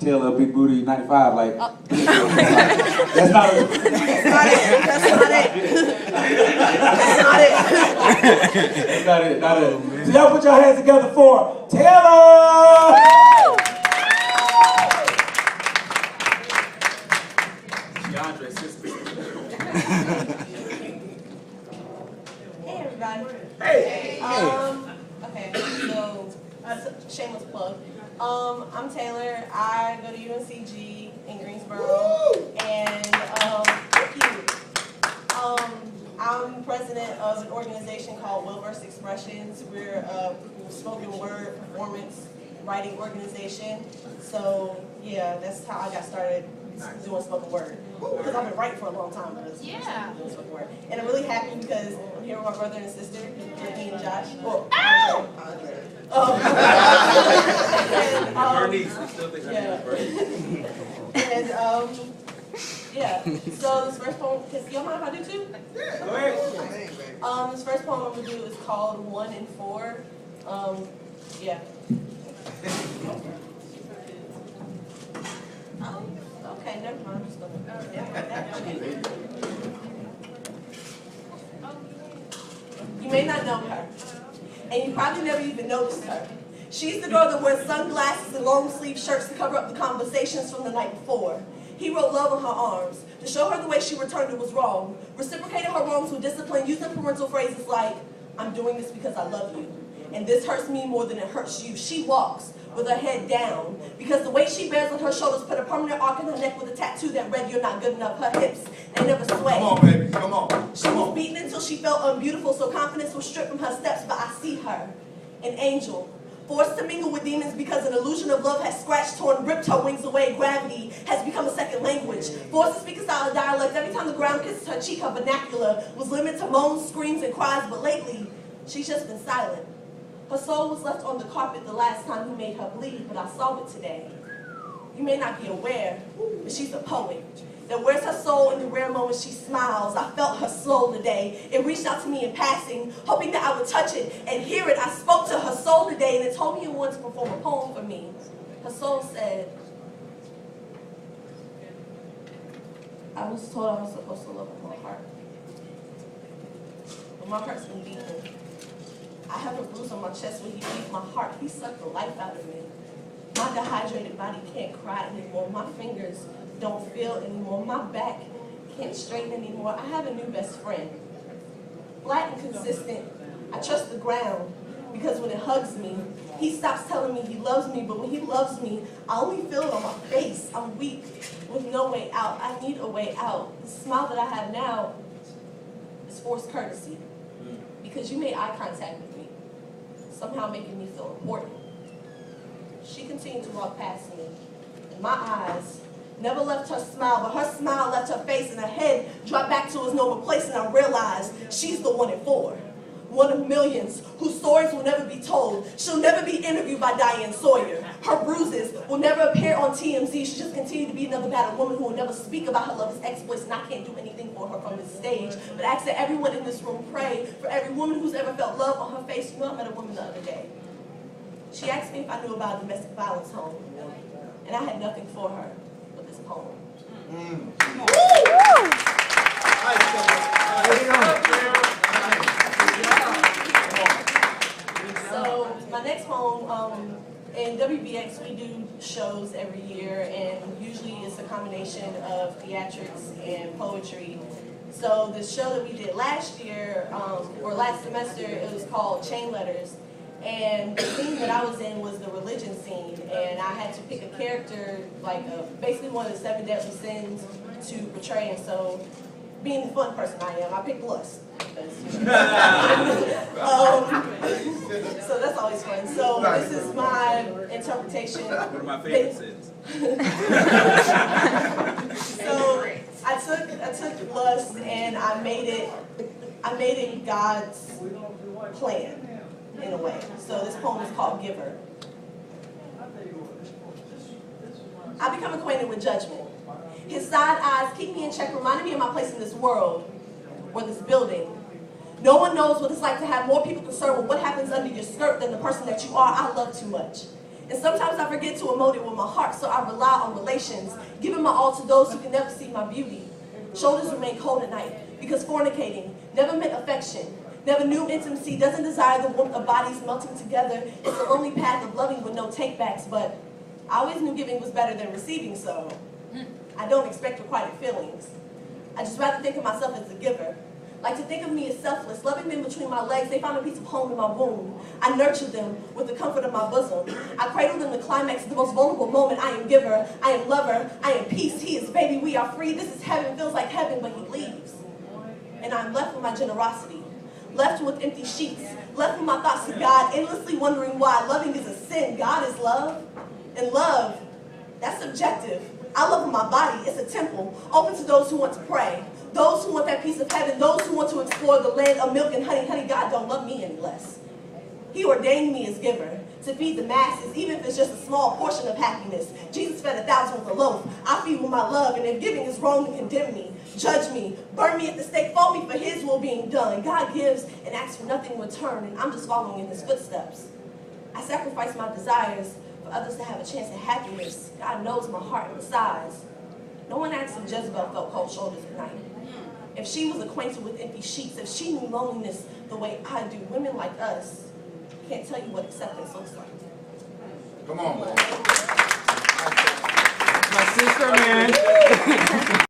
Taylor Big Booty 95, like, Oh. that's not it. That's not it. That's not it. That's not it, not it. So y'all put your hands together for Taylor! DeAndre's sister. Hey everybody. Hey! Okay, so shameless plug. I'm Taylor. I go to UNCG in Greensboro, and thank you. I'm president of an organization called Wilverse Expressions. We're a spoken word performance writing organization. So yeah, that's how I got started doing spoken word. Because I've been writing for a long time, but it's doing spoken word. And I'm really happy because I'm here with my brother and sister, Brittany and Josh. Well, Andre. Bernice, we still think her name is Bernice. And yeah. So this first poem, y'all mind if I do two? Yeah, go ahead. This first poem I'm gonna do is called 1 and 4. Yeah. Okay, never mind. I'm just gonna. You may not know her, and you probably never even noticed her. She's the girl that wears sunglasses and long sleeve shirts to cover up the conversations from the night before. He wrote love on her arms to show her the way she returned it was wrong, reciprocated her wrongs with discipline, using parental phrases like, "I'm doing this because I love you, and this hurts me more than it hurts you." She walks with her head down because the weight she bears on her shoulders put a permanent arc in her neck with a tattoo that read, "You're not good enough." Her hips, they never sway. Come on, baby, come on. She was beaten until she felt unbeautiful, so confidence was stripped from her steps, but I see her, an angel, forced to mingle with demons because an illusion of love has scratched, torn, ripped her wings away. Gravity has become a second language. Forced to speak a style of dialect, every time the ground kisses her cheek, her vernacular was limited to moans, screams, and cries, but lately, she's just been silent. Her soul was left on the carpet the last time he made her bleed, but I saw it today. You may not be aware, but she's a poet that wears her soul in the rare moments she smiles. I felt her soul today. It reached out to me in passing, hoping that I would touch it and hear it. I spoke to her soul today, and it told me it wanted to perform a poem for me. Her soul said, "I was told I was supposed to love with my heart, but my heart's been beaten. I have a bruise on my chest where he beat my heart. He sucked the life out of me. My dehydrated body can't cry anymore. My fingers don't feel anymore. My back can't straighten anymore. I have a new best friend. Flat and consistent. I trust the ground because when it hugs me, he stops telling me he loves me, but when he loves me, I only feel it on my face. I'm weak with no way out. I need a way out. The smile that I have now is forced courtesy because you made eye contact with me, somehow making me feel important." She continued to walk past me, and my eyes never left her smile, but her smile left her face, and her head dropped back to its normal place, and I realized she's the 1 in 4. One of millions whose stories will never be told. She'll never be interviewed by Diane Sawyer. Her bruises will never appear on TMZ. She'll just continue to be another battered woman who will never speak about her lover's exploits, and I can't do anything for her from this stage. But I ask that everyone in this room pray for every woman who's ever felt love on her face. You know, I met a woman the other day. She asked me if I knew about a domestic violence home, and I had nothing for her but this poem. So my next poem, in WBX we do shows every year, and usually it's a combination of theatrics and poetry. So the show that we did last year, or last semester, it was called Chain Letters. And the scene that I was in was the religion scene, and I had to pick a character, like basically one of the 7 deadly sins to portray. And so, being the fun person I am, I picked lust. So that's always fun. So this is my interpretation. One of my favorite sins. So I took lust and I made it God's plan. In a way. So this poem is called Giver. I become acquainted with judgment. His side eyes keep me in check, reminding me of my place in this world, or this building. No one knows what it's like to have more people concerned with what happens under your skirt than the person that you are. I love too much. And sometimes I forget to emote it with my heart, so I rely on relations, giving my all to those who can never see my beauty. Shoulders remain cold at night, because fornicating never meant affection, never knew intimacy, doesn't desire the warmth of bodies melting together. It's a lonely path of loving with no takebacks, but I always knew giving was better than receiving, so I don't expect requited feelings. I just rather think of myself as a giver. Like to think of me as selfless, loving them between my legs. They found a piece of home in my womb. I nurtured them with the comfort of my bosom. I cradled them to climax the most vulnerable moment. I am giver, I am lover, I am peace. He is baby, we are free. This is heaven, feels like heaven, but he leaves. And I'm left with my generosity, left with empty sheets, left with my thoughts to God, endlessly wondering why loving is a sin. God is love, and love, that's subjective. I love my body, it's a temple, open to those who want to pray, those who want that piece of heaven, those who want to explore the land of milk and honey. Honey, God don't love me any less. He ordained me as giver to feed the masses, even if it's just a small portion of happiness. Jesus fed 1,000 with a loaf. I feed with my love, and if giving is wrong, then condemn me, judge me, burn me at the stake, fold me for his will being done. God gives and asks for nothing in return, and I'm just following in his footsteps. I sacrifice my desires for others to have a chance at happiness. God knows my heart and size. No one asks if Jezebel felt cold shoulders at night. If she was acquainted with empty sheets, if she knew loneliness the way I do, women like us can't tell you what acceptance looks like. Come on, man. My sister, man.